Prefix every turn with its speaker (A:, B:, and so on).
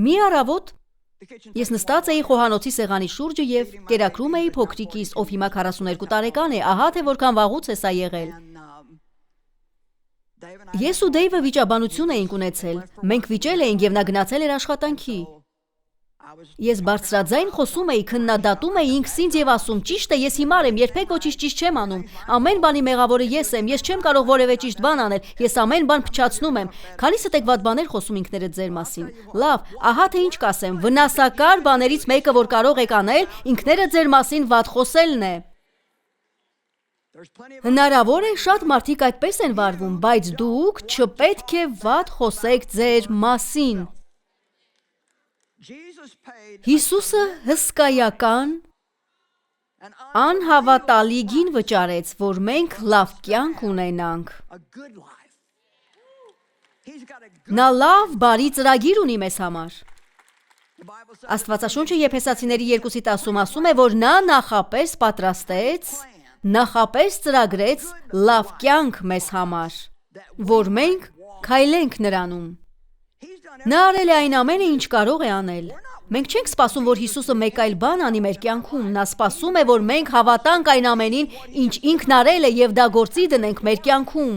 A: Մի առավոտ ես նստած էի խոհանոցի սեղանի շուրջը և կերակրում էի փոքրիկիս, ով հիմա 42 տարեկան է, ահա թե որքան վաղուց է սա եղել։ Ես ու Դեյվը վիճաբանություն էինք ունեցել, մենք վիճել էինք և նա գնացել էր աշխատանքի։ Ես բարձրաձայն խոսում էի, քննադատում էի ինքս ինձ և ասում, ճիշտ է, ես հիմար եմ, երբեք ոչինչ ճիշտ չեմ անում, ամեն բանի մեղավորը ես եմ, ես չեմ կարող որևէ ճիշտ բան անել, ես ամեն բան փչացնում եմ, քանիսը եք վատ բաներ խոսում ինքներդ ձեր մասին։ Լավ, ահա թե ինչ կասեմ, վնասակար բաներից մեկը, որ կարող եք անել, ինքներդ ձեր մասին վատ խոսելն է։ Հնարավոր է շատ մարդիկ այդպես են վարվում, բայց դուք չպետք է վատ խոսեք ձեր մասին։ Հիսուսը հսկայական, անհավատալի գին վճարեց, որ մենք լավ կյանք ունենանք։ Նա լավ բարի ծրագիր ունի մեզ համար։ Աստվածաշունչը Եփեսացիների 2:10 ասում է, որ նա նախապես պատրաստեց, նախապես ծրագրեց լավ կյանք մեզ համար, որ մենք քայլենք նրանում։ Նա արել է այն ամենը, ինչ կարող է անել։ Մենք չենք սպասում, որ Հիսուսը մեկ այլ բան անի մեր կյանքում, նա սպասում է, որ մենք հավատանք այն ամենին, ինչ ինքն արել է և դա գործի դնենք մեր կյանքում։